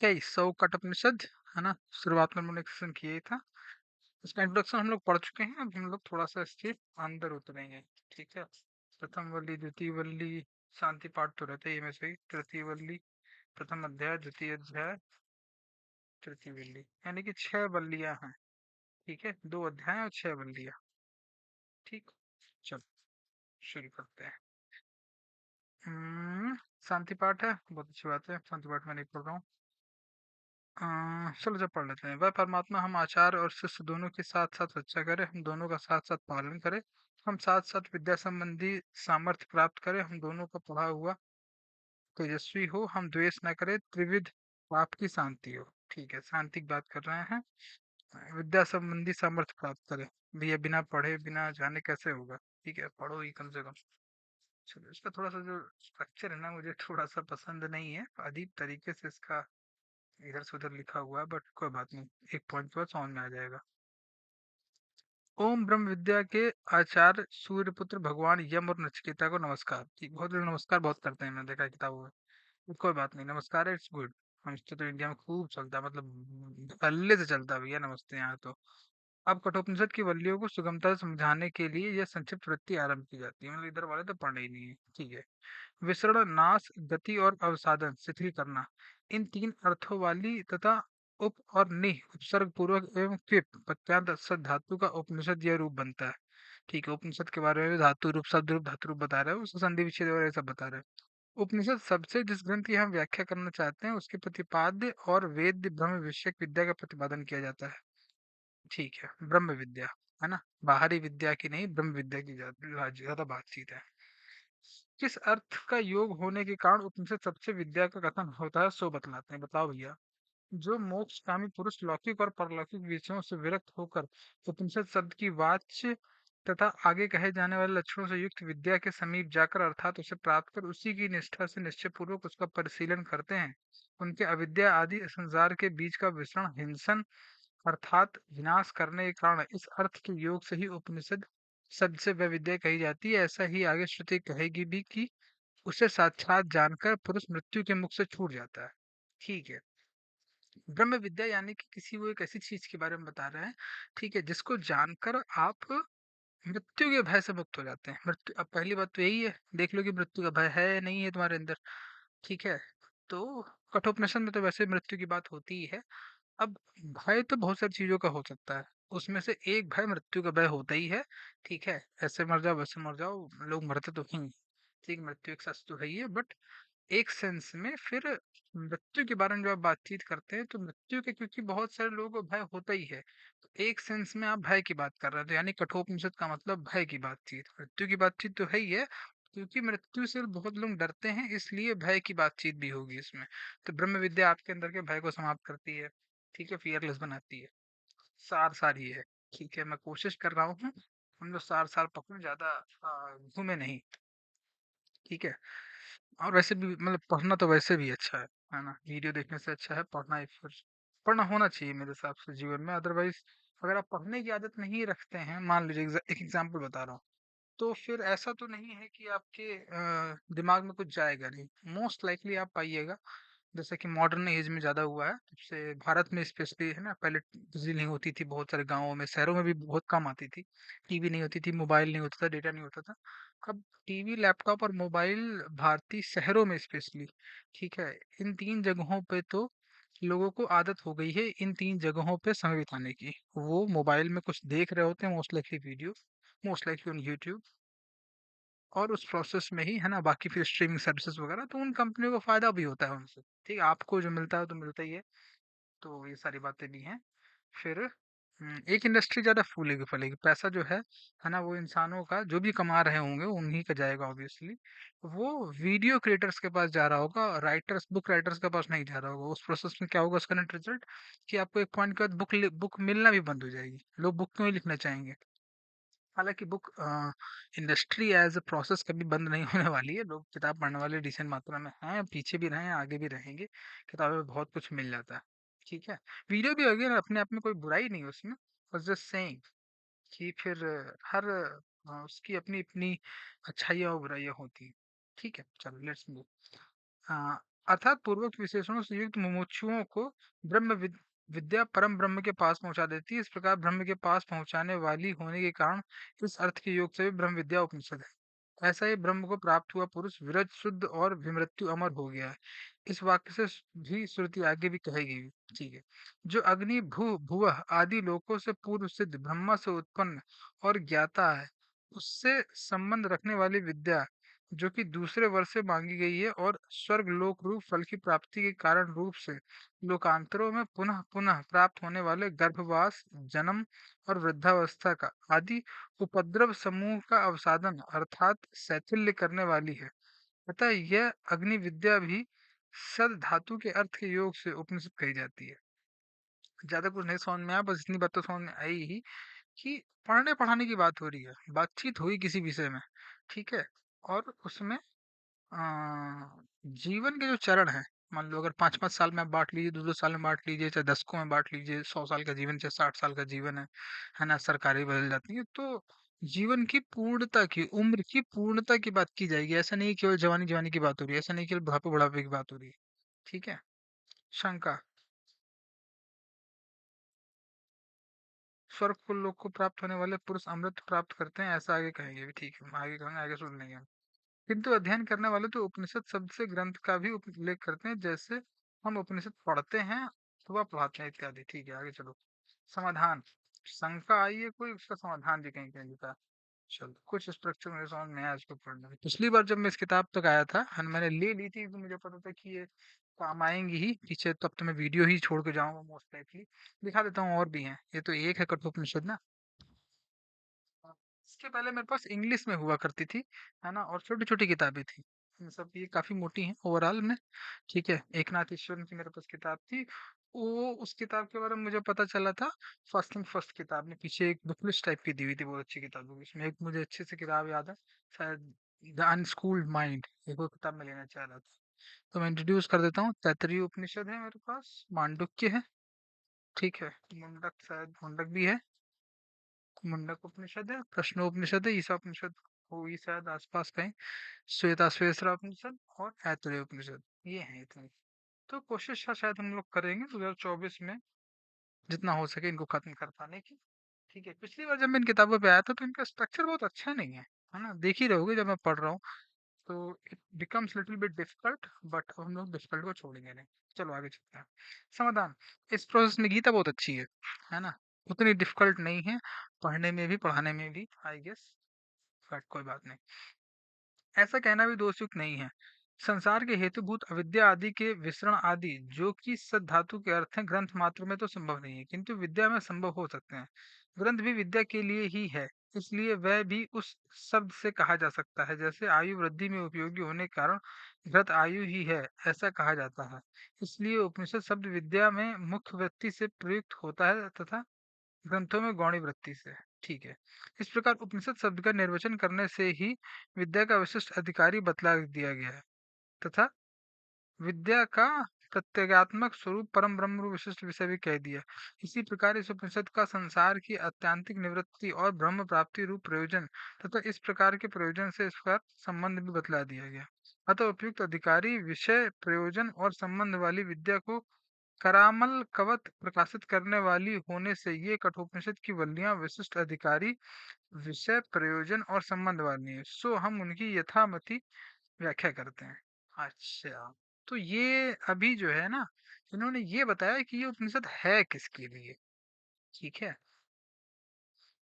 क्या सौ कठोपनिषद है ना। शुरुआत में हमने क्वेश्चन किया ही था। इसका इंट्रोडक्शन हम लोग पढ़ चुके हैं। अब हम लोग थोड़ा सा इसके अंदर उतरेंगे। ठीक है। प्रथम वल्ली द्वितीय वल्ली शांति पाठ तो रहते ही में से ही। तृतीय वल्ली प्रथम अध्याय द्वितीय अध्याय तृतीय वल्ली यानी कि 6 वल्लियां हैं। ठीक है, 2 अध्याय और 6 वल्लियां। ठीक। चलो शुरू करते हैं। शांति पाठ है, बहुत अच्छी बात है। शांति पाठ में नहीं पढ़ रहा हूँ। चलो जब पढ़ लेते हैं। वह परमात्मा हम आचार्य और शिष्य दोनों के साथ साथ रक्षा करे, हम दोनों का साथ साथ पालन करे, हम साथ साथ विद्या संबंधी सामर्थ्य प्राप्त करें, हम दोनों का पढ़ा हुआ तेजस्वी हो, हम द्वेष न करें, त्रिविध पाप की शांति हो। ठीक है, शांति की बात कर रहे हैं। विद्या संबंधी सामर्थ्य प्राप्त करें। भैया बिना पढ़े बिना जाने कैसे होगा। ठीक है, पढ़ो ही कम से कम। चलो, इसका थोड़ा सा जो स्ट्रक्चर है ना, मुझे थोड़ा सा पसंद नहीं है। अजीब तरीके से इसका इधर से उधर लिखा हुआ है, बट कोई बात नहीं। एक पॉइंट के बाद समझ में आ जाएगा। ओम ब्रह्म विद्या के आचार्य सूर्यपुत्र भगवान यम और नचिकेता को नमस्कार। ठीक, बहुत लोग नमस्कार बहुत करते हैं, मैंने देखा है किताबों में। कोई बात नहीं, नमस्कार इट्स गुड। हमसे तो इंडिया में खूब चलता है, मतलब पहले से चलता है भैया नमस्ते यहाँ तो। अब कठोपनिषद की वल्लियों को सुगमता से समझाने के लिए यह संक्षिप्त वृत्ति आरंभ की जाती है। मतलब इधर वाले तो पढ़े ही नहीं है। ठीक है। विसरण, नाश, गति और अवसादन, शिथिल करना, इन 3 अर्थों वाली तथा उप और निः उपसर्ग पूर्वक एवं क्विप प्रत्यांत सद धातु का उपनिषद यह रूप बनता है। ठीक है, उपनिषद के बारे में धातु रूप शब्द रूप धातु रूप बता रहे हैं, उसका संधि विच्छेद वगैरह सब बता रहे हैं। उपनिषद सबसे जिस ग्रंथ की हम व्याख्या करना चाहते हैं उसके प्रतिपाद्य और वेद्य ब्रह्म विषयक विद्या का प्रतिपादन किया जाता है। ठीक है, ब्रह्म विद्या है ना, बाहरी विद्या की नहीं, ब्रह्म विद्या की ज्यादा बातचीत है। किस अर्थ का योग होने के कारण उपनिषद सबसे विद्या का कथन होता है सो बतलाते हैं। बताओ भैया। जो मोक्षकामी पुरुष लौकिक और परलौकिक विषयों से विरक्त होकर उपनिषद शब्द की वाच्य तथा आगे कहे जाने वाले लक्षणों से युक्त विद्या के समीप जाकर अर्थात उसे प्राप्त कर उसी की निष्ठा से निश्चय पूर्वक उसका परिशीलन करते हैं, उनके अविद्या आदि संसार के बीच का विसरण हिंसन अर्थात विनाश करने के कारण इस अर्थ के योग से ही उपनिषद शब्द से वह विद्या कही जाती है। ऐसा ही आगे श्रुति कहेगी भी कि उसे साक्षात जानकर पुरुष मृत्यु के मुख से छूट जाता है। ठीक है। ब्रह्म विद्या यानी कि किसी वो एक ऐसी चीज के बारे में बता रहे हैं। ठीक है, जिसको जानकर आप मृत्यु के भय से मुक्त हो जाते हैं। मृत्यु, अब पहली बात तो यही है, देख लो कि मृत्यु का भय है नहीं है तुम्हारे अंदर। ठीक है। तो कठोपनिषद में तो वैसे मृत्यु की बात होती ही है। अब भय तो बहुत सारी चीजों का हो सकता है, उसमें से एक भय मृत्यु का भय होता ही है। ठीक है, ऐसे मर जाओ वैसे मर जाओ, लोग मरते तो हैं। ठीक, मृत्यु एक सच तो है ही है, बट एक सेंस में फिर मृत्यु के बारे में जब आप बातचीत करते हैं तो मृत्यु के, क्योंकि बहुत सारे लोगों को भय होता ही है, तो एक सेंस में आप भय की बात कर रहे हैं, तो यानी कठोपनिषद का मतलब भय की बातचीत, मृत्यु की बातचीत तो है ही है। क्योंकि मृत्यु से बहुत लोग डरते हैं, इसलिए भय की बातचीत भी होगी इसमें। तो ब्रह्म विद्या आपके अंदर के भय को समाप्त करती है। ठीक है, फियरलेस बनाती है। सार सार ही है। ठीक है, मैं कोशिश कर रहा हूँ हम लोग सार सार पकड़े, ज्यादा घूमे नहीं। ठीक है। और वैसे भी मतलब पढ़ना तो वैसे भी अच्छा है ना। वीडियो देखने से अच्छा है पढ़ना। ही फिर पढ़ना होना चाहिए मेरे हिसाब से जीवन में। अदरवाइज अगर आप पढ़ने की आदत नहीं रखते हैं, मान लीजिए एक एग्जांपल बता रहा हूँ, तो फिर ऐसा तो नहीं है कि आपके दिमाग में कुछ जाएगा नहीं। मोस्ट लाइकली आप पाइएगा, जैसा कि मॉडर्न एज में ज़्यादा हुआ है, तब से भारत में स्पेशली है ना। पहले बिजली नहीं होती थी, बहुत सारे गाँवों में, शहरों में भी बहुत कम आती थी। टीवी नहीं होती थी, मोबाइल नहीं होता था, डेटा नहीं होता था। अब टीवी, लैपटॉप और मोबाइल भारतीय शहरों में स्पेशली, ठीक है, इन 3 जगहों पे तो लोगों को आदत हो गई है इन 3 जगहों पे समय बिताने की। वो मोबाइल में कुछ देख रहे होते हैं, most likely video, most likely on YouTube, और उस प्रोसेस में ही है ना बाकी फिर स्ट्रीमिंग सर्विसेज वगैरह, तो उन कंपनियों को फायदा भी होता है उनसे। ठीक है, आपको जो मिलता है तो मिलता ही है। तो ये सारी बातें भी हैं। फिर एक इंडस्ट्री ज्यादा फूलेगी फलेगी, पैसा जो है ना, वो इंसानों का जो भी कमा रहे होंगे उन्हीं का जाएगा ऑब्वियसली। वो वीडियो क्रिएटर्स के पास जा रहा होगा, राइटर्स, बुक राइटर्स के पास नहीं जा रहा होगा। उस प्रोसेस में क्या होगा, उसका नेट रिजल्ट कि आपको एक पॉइंट के बाद बुक मिलना भी बंद हो जाएगी। लोग बुक क्यों ही लिखना चाहेंगे। हालाँकि book industry as a process कभी बंद नहीं होने वाली है। लोग किताब पढ़ने वाले डिसेंट मात्रा में हैं, पीछे भी रहे हैं, आगे भी रहेंगे। किताबों में बहुत कुछ मिल जाता है। ठीक है? वीडियो भी अगेन अपने आप में कोई बुराई नहीं है उसमें, बस जस्ट सेइंग कि फिर हर उसकी अपनी-अपनी अच्छाइयाँ और बुराइयाँ होती हैं। ठीक है? चलो लेट्स मूव। अर्थात पूर्वोक्त विशेषणों से युक्त मुमुक्षुओं को विद्या परम ब्रह्म के पास पहुंचा देती है। इस प्रकार ब्रह्म के पास पहुंचाने वाली होने के कारण इस अर्थ के योग से भी ब्रह्म विद्या उपनिषद है। ऐसा ही ब्रह्म को प्राप्त हुआ पुरुष विरज शुद्ध और विमृत्यु अमर हो गया है। इस वाक्य से भी श्रुति आगे भी कहेगी भी। ठीक है। जो अग्नि भुवः आदि लोकों से पूर्व सिद्ध ब्रह्मा से उत्पन्न और ज्ञाता है, उससे संबंध रखने वाली विद्या जो कि दूसरे वर्ष से मांगी गई है और स्वर्ग लोक रूप फल की प्राप्ति के कारण रूप से लोकांतरों में पुनः पुनः प्राप्त होने वाले गर्भवास, जन्म और वृद्धावस्था का आदि उपद्रव समूह का अवसादन अर्थात शैथिल्य करने वाली है। अतः यह अग्नि विद्या भी सद धातु के अर्थ के योग से उपनिषद कही जाती है। ज्यादा कुछ नहीं समझ में आया, बस इतनी बात तो समझ में आई ही कि पढ़ने पढ़ाने की बात हो रही है, बातचीत हुई किसी विषय में। ठीक है। और उसमें जीवन के जो चरण है, मान लो अगर 5-5 साल में आप बांट लीजिए, 2-2 साल में बांट लीजिए, चाहे दशकों में बांट लीजिए, 100 साल का जीवन चाहे 60 साल का जीवन है ना, सरकारें बदल जाती है तो जीवन की पूर्णता की उम्र की पूर्णता की बात की जाएगी। ऐसा नहीं केवल जवानी जवानी की बात हो रही है, ऐसा नहीं केवल बुढ़ापे बुढ़ापे की बात हो रही है। ठीक है। शंका। स्वर्ग को लोक को प्राप्त होने वाले पुरुष अमृत प्राप्त करते हैं, ऐसा आगे कहेंगे भी। ठीक है, हम आगे कहेंगे, आगे सुन लेंगे हम। किंतु अध्ययन करने वाले तो उपनिषद शब्द से ग्रंथ का भी उल्लेख करते हैं, जैसे हम उपनिषद पढ़ते हैं अथवा पढ़ाते हैं इत्यादि। ठीक है, आगे चलो। समाधान। शंका आई है कोई, उसका समाधान भी कहीं कहीं लिखा है। चलो, कुछ स्ट्रक्चर मेरे समझ में आया इसको पढ़ने में। पिछली बार जब मैं इस किताब तक आया था मैंने ले ली थी तो मुझे पता था कि ये काम आएंगी ही पीछे, तब तो मैं वीडियो ही छोड़ के जाऊंगा मोस्ट लाइकली। दिखा देता हूँ और भी हैं, ये तो एक है कठोपनिषद ना। हाँ, इसके पहले मेरे पास इंग्लिश में हुआ करती थी, है ना, और छोटी छोटी किताबें थी। इन सब ये काफी मोटी हैं ओवरऑल में। ठीक है। एकनाथ ईश्वरन की मेरे पास किताब थी, वो उस किताब के बारे में मुझे पता चला था फर्स्ट थिंग फर्स्ट किताब में, पीछे एक बुक लिस्ट टाइप की दी हुई थी बहुत अच्छी किताबों की। उसमें एक मुझे अच्छे से किताब याद है, शायद द अनस्कूल्ड माइंड, एक वो किताब मैं लेना चाह रहा था। तो मैं इंट्रोड्यूस कर देता हूँ। तैत्तरीय उपनिषद है मेरे पास, मांडुक्य है। ठीक है। मुंडक, शायद मुंडक भी है। मुंडक उपनिषद है, प्रश्नोपनिषद है, ईशापनिषद होगी शायद आसपास कहीं, श्वेता उपनिषद और ऐतरेय उपनिषद, ये हैं इतने। तो कोशिश शायद हम लोग करेंगे 2024 में जितना हो सके इनको खत्म कर पाने की। ठीक है। पिछली बार जब मैं इन किताबों पे आया था तो इनका स्ट्रक्चर बहुत अच्छा नहीं है ना, देख ही रहोगे जब मैं पढ़ रहा हूँ तो it becomes little bit difficult, but हम लोग डिफिकल्ट को छोड़ेंगे नहीं। चलो आगे चलते हैं। समाधान। इस प्रोसेस में गीता बहुत अच्छी है ना, उतनी डिफिकल्ट नहीं है, पढ़ने में भी पढ़ाने में भी आई गेस, बट कोई बात नहीं। ऐसा कहना भी दोषयुक्त नहीं है। संसार के हेतुभूत अविद्या आदि के विसरण आदि जो कि सद धातु के अर्थ हैं, ग्रंथ मात्र में तो संभव नहीं है, किंतु विद्या में संभव हो सकते हैं। ग्रंथ भी विद्या के लिए ही है, इसलिए वह भी उस शब्द से कहा जा सकता है, जैसे आयु वृद्धि में उपयोगी होने के कारण घृत आयु ही है, ऐसा कहा जाता है। इसलिए उपनिषद शब्द विद्या में मुख्य वृत्ति से प्रयुक्त होता है तथा ग्रंथों में गौणी वृत्ति से। ठीक है। इस प्रकार उपनिषद शब्द का निर्वचन करने से ही विद्या का विशिष्ट अधिकारी बतला दिया गया है तथा विद्या का प्रत्यगात्मक स्वरूप परम ब्रह्म रूप विशिष्ट विषय भी कह दिया। इसी प्रकार इस उपनिषद का संसार की अत्यांतिक निवृत्ति और ब्रह्म प्राप्ति रूप प्रयोजन तथा इस प्रकार के प्रयोजन से इसका संबंध भी बतला दिया गया। अतः उपयुक्त अधिकारी विषय प्रयोजन और संबंध वाली विद्या को करामल कवत प्रकाशित करने वाली होने से ये कठोपनिषद की वल्लियां विशिष्ट अधिकारी विषय प्रयोजन और संबंध वाली है, सो हम उनकी यथामति व्याख्या करते हैं। अच्छा, तो ये अभी जो है ना, इन्होंने ये बताया कि ये उपनिषद है किसके लिए। ठीक है।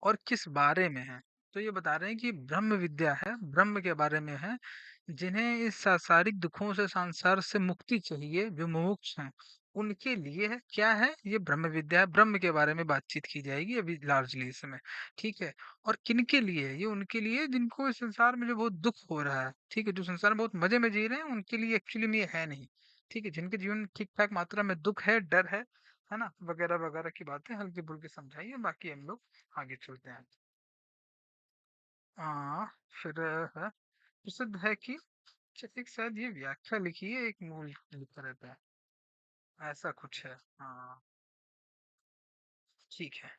और किस बारे में है। तो ये बता रहे हैं कि ब्रह्म विद्या है, ब्रह्म के बारे में है, जिन्हें इस सांसारिक दुखों से संसार से मुक्ति चाहिए, जो मुमुक्ष हैं उनके लिए है। क्या है ये? ब्रह्म विद्या है, ब्रह्म के बारे में बातचीत की जाएगी अभी लार्जली इसमें। ठीक है। और किनके लिए है ये? उनके लिए जिनको इस संसार में जो बहुत दुख हो रहा है, ठीक है, जो संसार में बहुत मजे में जी रहे हैं, उनके लिए एक्चुअली में ये है नहीं। ठीक है। जिनके जीवन में ठीक ठाक मात्रा में दुख है, डर है ना, वगैरह वगैरह की बातें हल्की फुल्की समझाइए, बाकी हम लोग आगे चलते हैं। हाँ, फिर है, प्रसिद्ध है कि एक शायद ये व्याख्या लिखी है, एक मूल लिखा रहता है, ऐसा कुछ है। हाँ, ठीक है।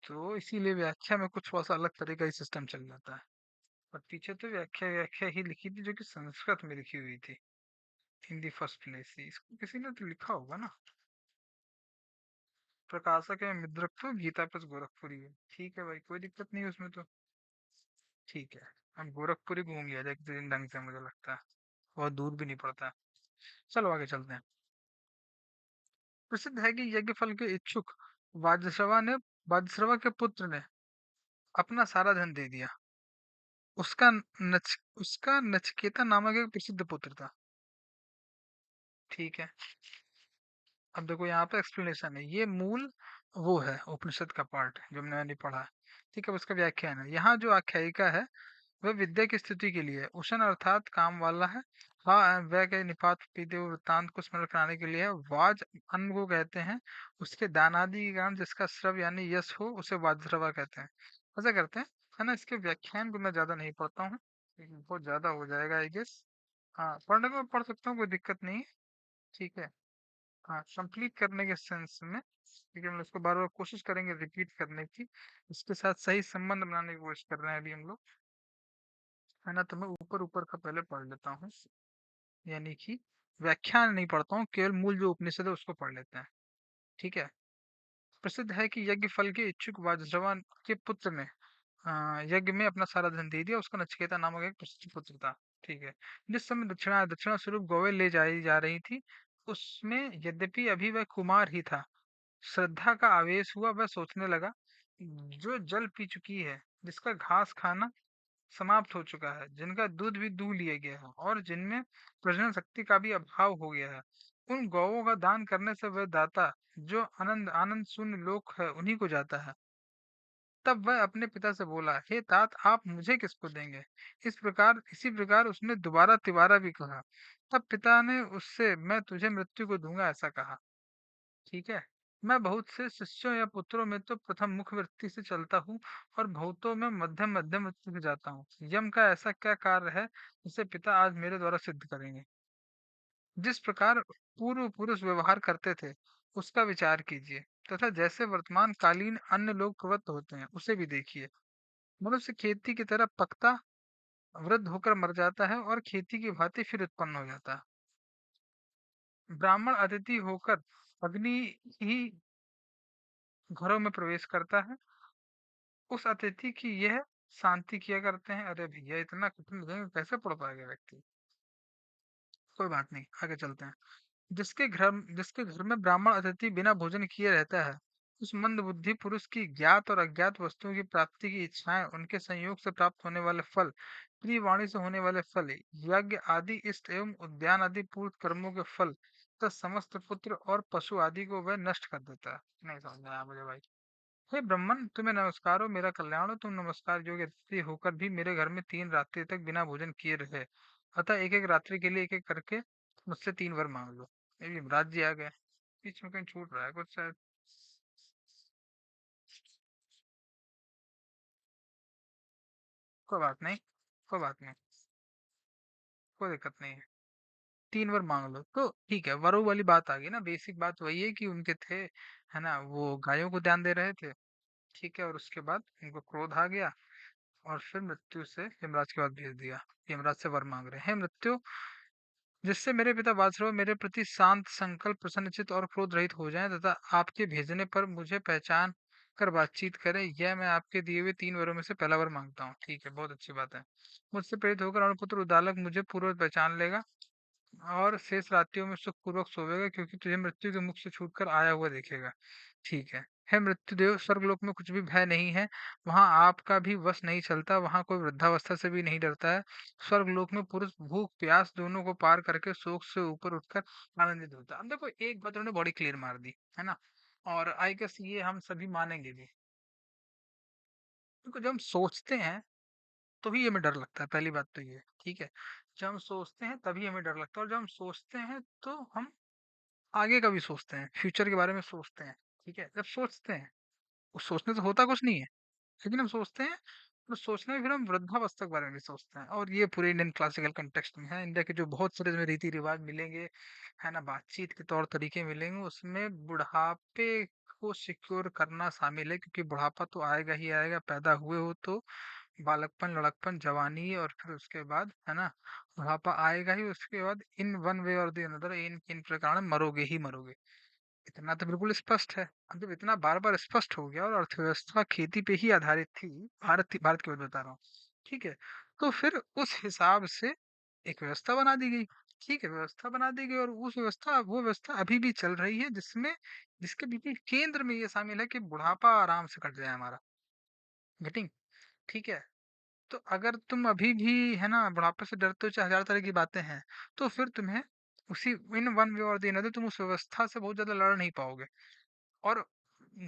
तो इसीलिए व्याख्या में कुछ थोड़ा सा अलग तरह का ही सिस्टम चल जाता है। और पीछे तो व्याख्या व्याख्या ही लिखी थी जो कि संस्कृत में लिखी हुई थी। इन दी फर्स्ट प्लेस? इसको किसी ने तो लिखा होगा ना। प्रकाशक है मिद्रक तो गीता प्लस गोरखपुरी है। ठीक है भाई, कोई दिक्कत नहीं है उसमें तो। ठीक है, हम गोरखपुरी घूम लिया जाए एक दिन ढंग से, मुझे लगता है बहुत दूर भी नहीं पड़ता है। चलो आगे चलते हैं। प्रसिद्ध है कि यज्ञ फल के इच्छुक वाजश्रवा ने वाजश्रवा के पुत्र ने अपना सारा धन दे दिया। उसका नचकेता नामक एक प्रसिद्ध पुत्र था। ठीक है, अब देखो यहाँ पे एक्सप्लेनेशन है, ये मूल वो है उपनिषद का पार्ट जो मैंने पढ़ा है। ठीक है, उसका व्याख्यान है। यहाँ जो आख्यायिका है वह विद्या की स्थिति के लिए, उशन अर्थात काम वाला है। हाँ, वह के निपात पीते वृत्तांत को स्मरण कराने के लिए है। वाज अन्न को कहते हैं, उसके दान आदि के कारण जिसका स्रव यानी यश हो उसे वाजश्रवा कहते हैं। ऐसा करते हैं, है ना। इसके व्याख्यान को मैं ज्यादा नहीं पढ़ता हूँ क्योंकि बहुत ज्यादा हो जाएगा आई गेस। हाँ, पढ़ने को मैं पढ़ सकता हूँ, कोई दिक्कत नहीं है। ठीक है। हाँ, कंप्लीट करने के सेंस में, क्योंकि हम लोग इसको बार बार कोशिश करेंगे रिपीट करने की। इसके साथ सही संबंध बनाने की कोशिश कर रहे हैं अभी हम लोग, है ना। तो मैं ऊपर ऊपर का पहले पढ़ लेता हूँ, यानी कि व्याख्यान नहीं पढ़ता हूँ, केवल मूल जो उपनिषद है उसको पढ़ लेते हैं। ठीक है। प्रसिद्ध है कि यज्ञ फल के इच्छुक वाजश्रवा के पुत्र ने यज्ञ में अपना सारा धन दे दिया। उसका नचिकेता नामक एक प्रसिद्ध पुत्र था। ठीक है। जिस समय दक्षिणा दक्षिणा स्वरूप गौवें ले जाई जा रही थी, उसमें यद्यपि अभी वह कुमार ही था, श्रद्धा का आवेश हुआ। वह सोचने लगा, जो जल पी चुकी है, जिसका घास खाना समाप्त हो चुका है, जिनका दूध भी दूह लिया गया है और जिनमें प्रजनन शक्ति का भी अभाव हो गया है, उन गौओं का दान करने से वह दाता जो आनंद आनंद शून्य लोक है उन्हीं को जाता है। तब वह अपने पिता से बोला, हे तात, आप मुझे किसको देंगे? इसी प्रकार उसने दोबारा तिबारा भी कहा। तब पिता ने उससे, मैं तुझे मृत्यु को दूंगा, ऐसा कहा। ठीक है। मैं बहुत से शिष्यों या पुत्रों में तो प्रथम मुख वृत्ति से चलता हूँ और बहुतों में मध्यम मध्यम वृत्ति से जाता हूँ। यम का ऐसा क्या कार्य है जिसे पिता आज मेरे द्वारा सिद्ध करेंगे? जिस प्रकार पूर्व पुरुष व्यवहार करते थे उसका विचार कीजिए, तथा जैसे वर्तमान कालीन अन्य लोग प्रवृत्त होते हैं उसे भी देखिए। मनुष्य खेती की तरह पकता, वृद्ध होकर मर जाता है और खेती की भांति फिर उत्पन्न हो जाता है। ब्राह्मण अतिथि होकर अग्नि ही घरों में प्रवेश करता है। उस अतिथि की यह शांति किया करते हैं। अरे भैया, इतना कठिन है, कैसे पढ़ पाएगा व्यक्ति। कोई बात नहीं, आगे चलते हैं। जिसके घर में ब्राह्मण अतिथि बिना भोजन किए रहता है, उस मंद बुद्धि पुरुष की ज्ञात और अज्ञात वस्तुओं की प्राप्ति की इच्छाएं, उनके संयोग से प्राप्त होने वाले फल, प्रिय वाणी से होने वाले फल, यज्ञ आदि इष्ट एवं उद्यान आदि पूर्व कर्मों के फल, तथा समस्त पुत्र और पशु आदि को वह नष्ट कर देता है। नहीं समझ में आया मुझे भाई। हे ब्राह्मण, तुम्हें नमस्कार हो, मेरा कल्याण हो। तुम नमस्कार योग्य अतिथि होकर भी मेरे घर में 3 रात्रि तक बिना भोजन किए रहे। अतः एक एक रात्रि के लिए एक एक करके मुझसे 3 वर मांग लो। ये भी राज्य आ गए, बीच में कहीं छूट रहा है कुछ शायद। कोई बात नहीं, कोई बात नहीं, कोई दिक्कत नहीं है। 3 वर मांग लो तो ठीक है। वरों वाली बात आ गई ना, बेसिक बात वही है कि उनके थे, है ना, वो गायों को ध्यान दे रहे थे। ठीक है, और उसके बाद उनको क्रोध आ गया और फिर मृत्यु से यमराज के पास भेज दिया। यमराज से वर मांग रहे हैं, मृत्यु, जिससे मेरे पिता वासुदेव मेरे प्रति शांत संकल्प प्रसन्नचित्त और क्रोध रहित हो जाएं, तथा आपके भेजने पर मुझे पहचान कर बातचीत करें। यह मैं आपके दिए हुए 3 वरों में से पहला वर मांगता हूँ। ठीक है, बहुत अच्छी बात है। मुझसे प्रेरित होकर अणुपुत्र उद्दालक मुझे पूर्व पहचान लेगा और शेष रात्रियों में सुखपूर्वक सोवेगा, क्योंकि तुझे मृत्यु के मुख से छूटकर आया हुआ देखेगा। ठीक है। हे मृत्युदेव, स्वर्गलोक में कुछ भी भय नहीं है। वहां आपका भी वश नहीं चलता। वहां कोई वृद्धावस्था से भी नहीं डरता है। स्वर्गलोक में पुरुष भूख प्यास दोनों को पार करके शोक से ऊपर उठकर आनंदित होता है। अब देखो, एक बात उन्होंने बड़ी क्लियर मार दी, है ना। और आई गेस ये हम सभी मानेंगे भी। देखो, जब हम सोचते हैं तभी हमें डर लगता है, पहली बात तो ये। ठीक है। जब हम सोचते हैं तभी हमें डर लगता है, और जब हम सोचते हैं तो हम आगे का भी सोचते हैं, फ्यूचर के बारे में सोचते हैं। ठीक है, जब सोचते हैं, उस सोचने से होता कुछ नहीं है, लेकिन हम सोचते हैं। तो सोचने में फिर हम वृद्धावस्था के बारे में भी सोचते हैं, और ये पूरे इंडियन क्लासिकल कंटेक्स्ट में है। इंडिया के जो बहुत सारे इसमें रीति रिवाज मिलेंगे, है ना, बातचीत के तौर तरीके मिलेंगे, उसमें बुढ़ापे को सिक्योर करना शामिल है, क्योंकि बुढ़ापा तो आएगा ही आएगा, पैदा हुए हो तो। बालकपन, लड़कपन, जवानी और फिर उसके बाद, है ना, बुढ़ापा आएगा ही। उसके बाद इन वन वे और द अनदर, इन इन प्रकार मरोगे ही मरोगे। इतना तो बिल्कुल स्पष्ट है। अब जब इतना बार बार स्पष्ट हो गया और अर्थव्यवस्था खेती पे ही आधारित थी, भारत की बात बता रहा हूँ, ठीक है, तो फिर उस हिसाब से एक व्यवस्था बना दी गई। ठीक है, व्यवस्था बना दी गई और उस व्यवस्था वो व्यवस्था अभी भी चल रही है, जिसमें जिसके बिल्कुल केंद्र में ये शामिल है कि बुढ़ापा आराम से कट जाए हमारा। गेटिंग? ठीक है। तो अगर तुम अभी भी, है ना, बुढ़ापे से डरते हो, चाहे हजार तरह की बातें हैं, तो फिर तुम्हें उसी इन वन वे और द अनदर तुम उस व्यवस्था से बहुत ज्यादा लड़ नहीं पाओगे। और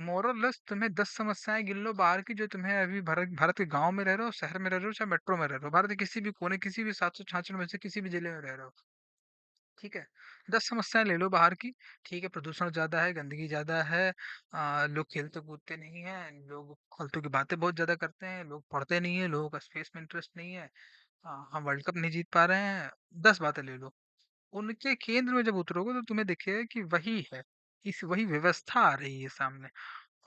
मोरलेस तुम्हें 10 समस्याएं गिन लो बाहर की, जो तुम्हें अभी भारत भारत के गांव में रह रहे हो, शहर में रह रहे हो, चाहे मेट्रो में रह रहे हो, भारत के किसी भी कोने, किसी भी 766 में से किसी भी जिले में रह रहे हो, ठीक है, 10 समस्याएं ले लो बाहर की। ठीक है, प्रदूषण ज्यादा है, गंदगी ज्यादा है, लोग खेलते कूदते नहीं है, लोग फालतू की बातें बहुत ज्यादा करते हैं, लोग पढ़ते नहीं है, लोगों का स्पेस में इंटरेस्ट नहीं है, हम वर्ल्ड कप नहीं जीत पा रहे हैं। 10 बातें ले लो, उनके केंद्र में जब उतरोगे तो तुम्हें दिखेगा कि वही है, इस वही व्यवस्था आ रही है सामने।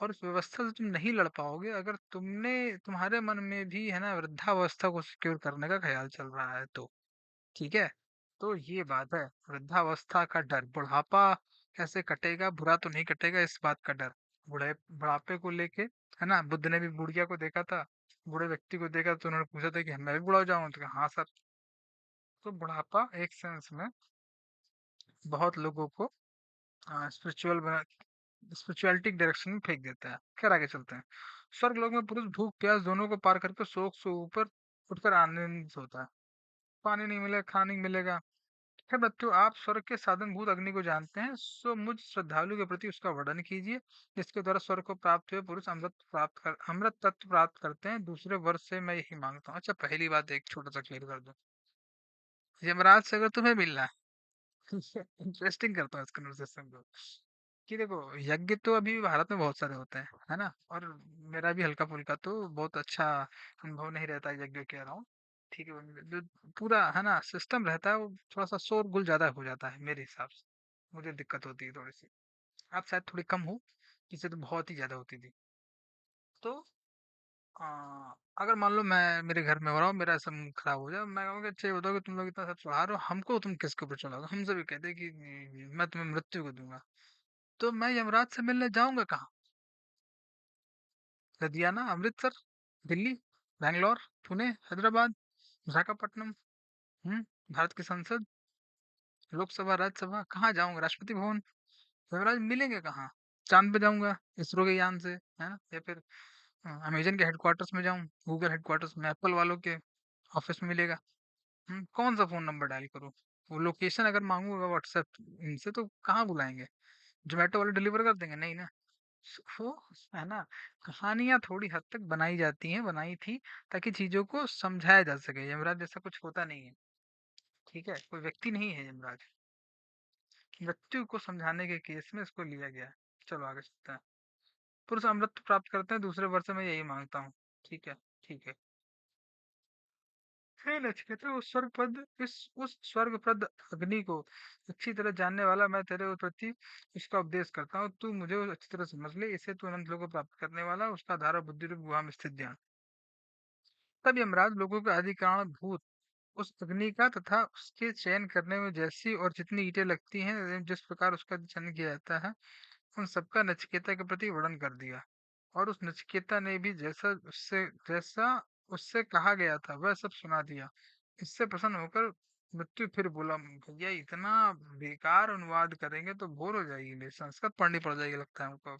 और उस व्यवस्था से तुम नहीं लड़ पाओगे अगर तुम्हारे मन में भी, है ना, वृद्धावस्था को सिक्योर करने का ख्याल चल रहा है तो। ठीक है, तो ये बात है, वृद्धावस्था का डर, बुढ़ापा कैसे कटेगा, बुरा तो नहीं कटेगा, इस बात का डर, बुढ़ापे को लेके, है ना। बुद्ध ने भी बुढ़िया को देखा था, बूढ़े व्यक्ति को देखा तो उन्होंने पूछा था कि मैं भी बूढ़ा हो जाऊं, तो कहा, हाँ सर। तो बुढ़ापा एक सेंस में बहुत लोगों को स्पिरिचुअल बना, स्पिरिचुअलिटी डायरेक्शन में फेंक देता है। खैर आगे चलते हैं। स्वर्ग लोक में पुरुष भूख प्यास दोनों को पार करके शोक से ऊपर उठकर आनंदित होता है। पानी नहीं मिलेगा, खाना नहीं मिलेगा। खैर बच्चों, आप स्वर्ग के साधन भूत अग्नि को जानते हैं, सो मुझ श्रद्धालु के प्रति उसका वर्णन कीजिए, जिसके द्वारा स्वर्ग को प्राप्त हुए पुरुष अमृत तत्व प्राप्त करते हैं। दूसरे वर्ष से मैं यही मांगता हूँ। अच्छा, पहली बात एक छोटा सा क्लियर कर दूं, यमराज से अगर तुम्हें मिलना है, इंटरेस्टिंग करता हूँ इस कन्वर्सेशन को, कि देखो, यज्ञ तो अभी भी भारत में बहुत सारे होते हैं, है ना, और मेरा भी हल्का फुल्का तो बहुत अच्छा अनुभव नहीं रहता है यज्ञ के अराउंड। ठीक है, जो पूरा, है ना, सिस्टम रहता है, वो थोड़ा सा शोरगुल ज्यादा हो जाता है मेरे हिसाब से, मुझे दिक्कत होती है थोड़ी सी। आप शायद थोड़ी कम हो, किसी तो बहुत ही ज्यादा होती थी। तो आ, अगर मान लो मैं मेरे घर में हो रहा हूँ, मेरा ऐसा मूड खराब हो जाए, मैं कहूँगा अच्छा ये बताओ कि तुम लोग इतना सब चढ़ा रहे हो, हमको तुम किसके ऊपर चढ़ाओगे? हमसे भी कहते हैं कि मैं तुम्हें मृत्यु को दूंगा। तो मैं यमराज से मिलने जाऊंगा कहाँ? लुधियाना, अमृतसर, दिल्ली, बैंगलोर, पुणे, हैदराबाद, विशाखापट्टनम, भारत की संसद, लोकसभा, राज्यसभा, कहाँ जाऊंगा? राष्ट्रपति भवन। यमराज मिलेंगे कहाँ? चांद पे जाऊंगा इसरो के यान से, है ना, या फिर अमेजन के हेडक्वार्टर्स में जाऊं, गूगल हेडक्वार्टर्स में, एप्पल वालों के ऑफिस में मिलेगा। कौन सा फोन नंबर डायल करूँ? वो लोकेशन अगर मांगूंगा व्हाट्सएप इनसे तो कहाँ बुलाएंगे? जोमेटो वाले डिलीवर कर देंगे? नहीं ना। वो, है ना, कहानियां थोड़ी हद तक बनाई जाती हैं, बनाई थी, ताकि चीजों को समझाया जा सके। यमराज जैसा कुछ होता नहीं है, ठीक है, कोई व्यक्ति नहीं है यमराज। मृत्यु को समझाने के केस में इसको लिया गया है। चलो आगे चलते हैं। पुरुष अमृत प्राप्त करते हैं, दूसरे वर्ष में यही मांगता हूँ। ठीक है, ठीक है। हे नचिकेता, उस स्वर्गप्रद अग्नि को अच्छी तरह जानने वाला मैं तेरे प्रति इसका उपदेश करता हूँ। तू मुझे अच्छी तरह समझ ले, इसे तू अनंत लोक को प्राप्त करने वाला, उसका आधार और बुद्धि रूप गुहा में स्थित ध्यान। तब यमराज लोगों का आदि कारण भूत उस अग्नि का तथा उसके चयन करने में जैसी और जितनी ईंटें लगती हैं एवं जिस प्रकार उसका चयन किया जाता है, उन सबका नचिकेता के प्रति वर्णन कर दिया। और उस नचिकेता ने भी जैसा उससे कहा गया था वह सब सुना दिया। इससे प्रसन्न होकर मृत्यु फिर बोला, भैया इतना बेकार अनुवाद करेंगे तो बोर हो जाएगी, मेरी संस्कृत पढ़नी पड़ जाएगी लगता है हमको।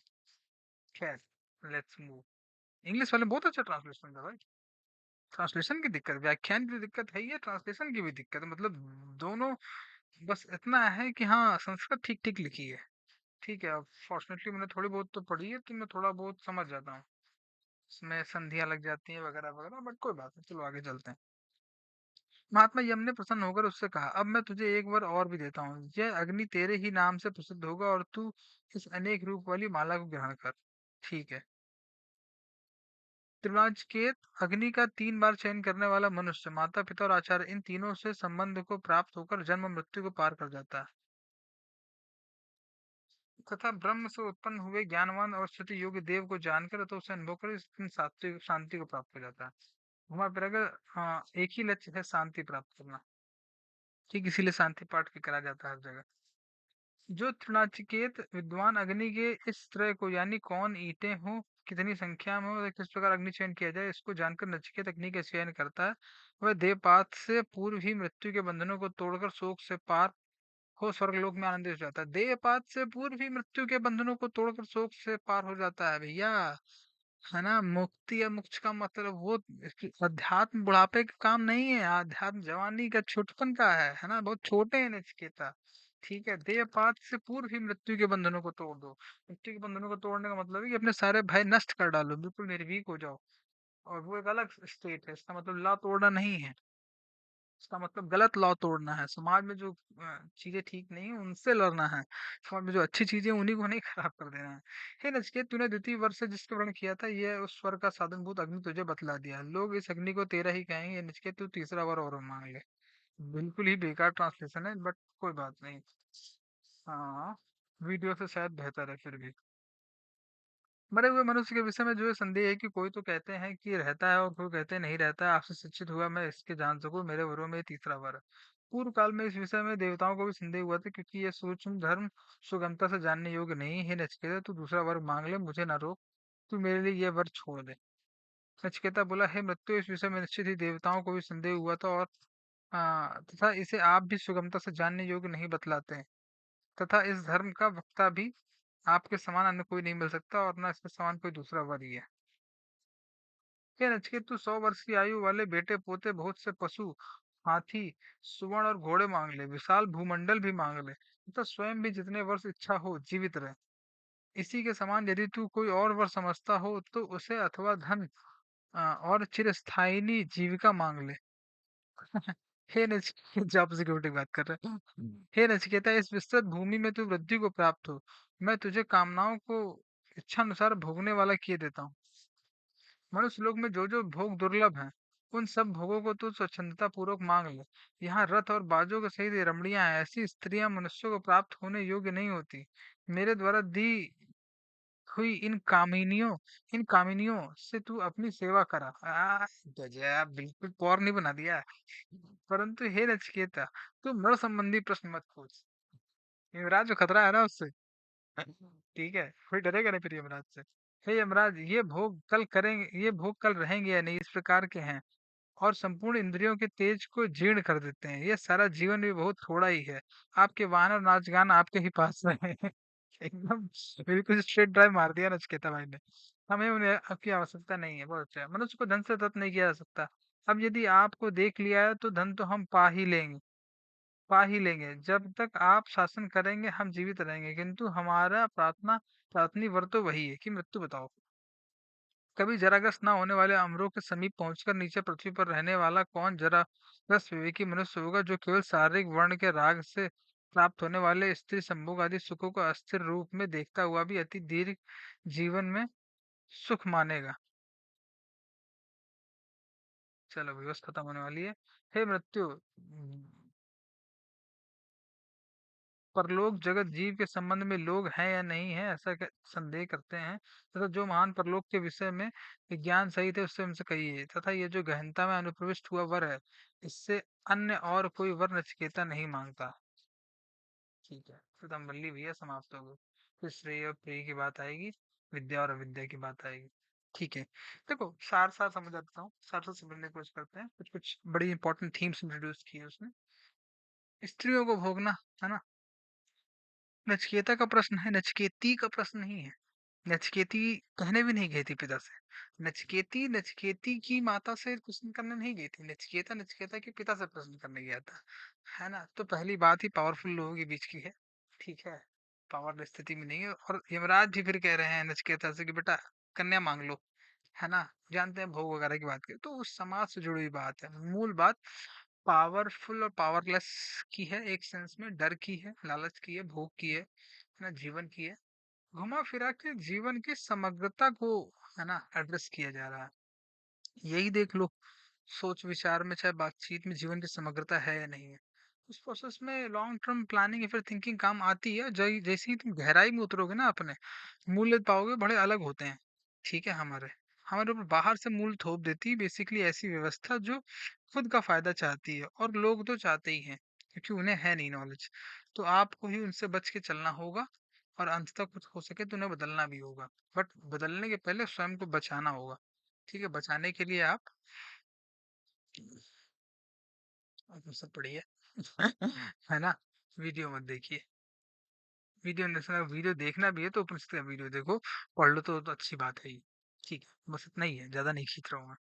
खैर, लेट्स मूव। इंग्लिश वाले बहुत अच्छा ट्रांसलेशन था भाई। ट्रांसलेशन की दिक्कत, व्याख्यान की दिक्कत है, ये ट्रांसलेशन की भी दिक्कत है, मतलब दोनों। बस इतना है कि हाँ, संस्कृत ठीक ठीक लिखी है। ठीक है, अब फॉर्चुनेटली मैंने थोड़ी बहुत तो पढ़ी है, तो मैं थोड़ा बहुत समझ जाता हूँ। इसमें संधियाँ लग जाती हैं वगैरह वगैरह, बट कोई बात नहीं, चलो आगे चलते हैं। महात्मा यम ने प्रसन्न होकर उससे कहा, अब मैं तुझे एक बार और भी देता हूँ, यह अग्नि तेरे ही नाम से प्रसिद्ध होगा और तू इस अनेक रूप वाली माला को ग्रहण कर। ठीक है। त्रिविराजकेत अग्नि का 3 बार चयन करने वाला मनुष्य माता पिता और आचार्य, इन तीनों से संबंध को प्राप्त होकर जन्म मृत्यु को पार कर जाता है, तथा ब्रह्म से उत्पन्न हुए ज्ञानवान और स्तुति योग्य देव को जानकर तो उसे अनुभव कर इस शांति को प्राप्त हो जाता है। घुमा फिरा कर, हाँ, एक ही लक्ष्य है, शांति प्राप्त करना। ठीक, इसीलिए शांति पाठ भी करा जाता है हर जगह। जो तृणाचिकेत विद्वान अग्नि के इस त्रय को, यानी कौन ईंटें हो, कितनी संख्या में हो और किस प्रकार अग्नि चयन किया जाए, इसको जानकर नचिकेत अग्नि का चयन करता है। वह देवपात से पूर्व ही मृत्यु के बंधनों को तोड़कर शोक से पार हो स्वर्गलोक में आनंदित हो जाता है। देवपात से पूर्व ही मृत्यु के बंधनों को तोड़कर शोक से पार हो जाता है भैया। है ना, मुक्ति या मोक्ष का मतलब वो अध्यात्म बुढ़ापे का काम नहीं है, अध्यात्म जवानी का छोटपन का है ना, बहुत छोटे हैं नचिकेता। ठीक है, देहपात से पूर्व ही मृत्यु के बंधनों को तोड़ दो। मृत्यु के बंधनों को तोड़ने का मतलब है कि अपने सारे भय नष्ट कर डालो, बिल्कुल निर्भीक हो जाओ। और वो एक अलग स्टेट है, इसका मतलब ला तोड़ना नहीं है। इसका मतलब गलत लॉ तोड़ना है, समाज में जो चीजें ठीक नहीं है उनसे लड़ना है, समाज में जो अच्छी चीजें हैं, उन्हीं को नहीं खराब कर देना है। हे नचिकेत, तूने द्वितीय वर्ष से जिसका वर्ण किया था, यह उस स्वर का साधनभूत अग्नि तुझे बतला दिया। लोग इस अग्नि को तेरा ही कहेंगे। ये नचिकेत, तू तीसरा वर और मांग ले। बिल्कुल ही बेकार ट्रांसलेशन है, बट कोई बात नहीं। हाँ, वीडियो से शायद बेहतर है फिर भी। मरे हुए मनुष्य के विषय में जो ये संदेह है कि कोई तो कहते हैं कि रहता है और कोई कहते हैं नहीं रहता है, आपसे शिक्षित हुआ मैं इसके जान सकूं, मेरे वरों में ये तीसरा वर है। पूर्व काल में इस विषय में देवताओं को भी संदेह हुआ था, क्योंकि यह सूक्ष्म धर्म सुगमता से जानने योग्य नहीं है। नचिकेता, तू दूसरा वर मांग ले, मुझे ना रोक, तू मेरे लिए यह वर छोड़ दे। नचिकेता बोला, हे मृत्यु, इस विषय में निश्चित ही देवताओं को भी संदेह हुआ था, और तथा इसे आप भी सुगमता से जानने योग्य नहीं बतलाते हैं, तथा इस धर्म का वक्ता भी आपके समान अन्य कोई नहीं मिल सकता, और न इसके समान कोई दूसरा वर ही है। हे नचिकेत, तू 100 वर्ष की आयु वाले बेटे पोते, बहुत से पशु, हाथी, सुवर्ण और घोड़े मांग ले, विशाल भूमंडल भी मांग ले, तथा स्वयं भी जितने वर्ष इच्छा हो जीवित रहे। इसी के समान यदि तू कोई और वर समझता हो तो उसे, अथवा धन और चिरस्थायिनी जीविका मांग ले। हे नचिकेता, जॉब सिक्योरिटी की बात कर रहे हैं। हे नचिकेता, इस विस्तृत भूमि में तू वृद्धि को प्राप्त हो, मैं तुझे कामनाओं को इच्छा अनुसार भोगने वाला किए देता हूँ। मनुष्य लोक में जो जो भोग दुर्लभ हैं, उन सब भोगों को तू स्वच्छंदता पूर्वक मांग ले। यहाँ रथ और बाजों के सहित रमणियां हैं, ऐसी स्त्रियां मनुष्यों को प्राप्त होने योग्य नहीं होती। मेरे द्वारा दी हुई इन कामिनियों से तू अपनी सेवा करा। गजब, बिल्कुल पौर नहीं बना दिया। परंतु हे नचिकेता, तू नर संबंधी प्रश्न मत पूछ। युवराज को खतरा है ना उससे। ठीक है, कोई डरेगा नहीं फिर यमराज से। हे यमराज, ये भोग कल रहेंगे या नहीं, इस प्रकार के हैं, और संपूर्ण इंद्रियों के तेज को जीर्ण कर देते हैं। ये सारा जीवन भी बहुत थोड़ा ही है। आपके वाहन और नाच गान आपके ही पास रहे। एकदम बिल्कुल स्ट्रेट ड्राइव मार दिया नचिकेता भाई ने। हमें उन्हें आपकी आवश्यकता नहीं है, बहुत अच्छा है। मनुष्य को धन से तृप्त नहीं किया जा सकता। अब यदि आपको देख लिया है तो धन तो हम पा ही लेंगे। जब तक आप शासन करेंगे हम जीवित रहेंगे, किंतु हमारा प्रार्थनी वर तो वही है कि मृत्यु बताओ। कभी जराग्रस्त न होने वाले अमरों के समीप पहुंचकर नीचे पृथ्वी पर रहने वाला कौन जराग्रस्त विवेकी मनुष्य होगा, जो केवल शारीरिक वर्ण के राग से प्राप्त होने वाले स्त्री संभोग आदि सुखों को अस्थिर रूप में देखता हुआ भी अति दीर्घ जीवन में सुख मानेगा। चलो विवश खत्म होने वाली है। हे मृत्यु, परलोक जगत जीव के संबंध में लोग हैं या नहीं है, ऐसा संदेह करते हैं, तथा जो महान परलोक के विषय में विज्ञान सहित है उससे हमसे कहिए, तथा ये जो गहनता में अनुप्रविष्ट हुआ वर है, इससे अन्य और कोई वर नचिकेता नहीं मांगता। ठीक है, फिर तंबल्ली भैया समाप्त हो गई। फिर श्रेय और प्रिय की बात आएगी, विद्या और अविद्या की बात आएगी। ठीक है, देखो सार सार समझ आता हूँ, सार सार समझने की कोशिश करते हैं। कुछ कुछ बड़ी इंपॉर्टेंट थीम्स इंट्रोड्यूस किए उसने। स्त्रियों को भोगना, है ना, नचिकेता का प्रश्न है, नचिकेती का प्रश्न नहीं है। नचिकेती कहने भी नहीं गई थी पिता से। नचिकेती नचिकेती की माता से प्रश्न करने नहीं गई थी, नचिकेता नचिकेता के पिता से प्रश्न करने गया था। है ना, तो पहली बात ही पावरफुल लोगों के बीच की है। ठीक है, पावर स्थिति में नहीं है, और यमराज भी फिर कह रहे हैं नचिकेता से कि बेटा कन्या मांग लो। है ना, जानते हैं भोग वगैरह की बात करें तो उस समाज से जुड़ी हुई बात है। मूल बात पावरफुल और पावरलेस की है, एक सेंस में डर की है, लालच की है, भोग की है ना, जीवन की है। घुमा फिरा के जीवन की समग्रता को, है ना, एड्रेस किया जा रहा है। यही देख लो, सोच विचार में चाहे बातचीत में जीवन की समग्रता है या नहीं है। उस प्रोसेस में लॉन्ग टर्म प्लानिंग या फिर थिंकिंग काम आती है। जैसे ही तुम गहराई में उतरोगे ना, अपने मूल्य पाओगे बड़े अलग होते हैं। ठीक है हमारे, हमारे ऊपर बाहर से मूल थोप देती है, बेसिकली ऐसी व्यवस्था जो खुद का फायदा चाहती है, और लोग तो चाहते ही हैं क्योंकि उन्हें है नहीं नॉलेज। तो आपको ही उनसे बच के चलना होगा, और अंततः कुछ हो सके तो उन्हें बदलना भी होगा, बट बदलने के पहले स्वयं को बचाना होगा। ठीक है, बचाने के लिए आप सब पढ़िए। है ना? वीडियो मत देखिए। वीडियो देखना भी है तो उपनिषद का वीडियो देखो, पढ़ लो तो अच्छी बात है ही। ठीक है, बस इतना ही है, ज्यादा नहीं खींच रहा हूँ मैं।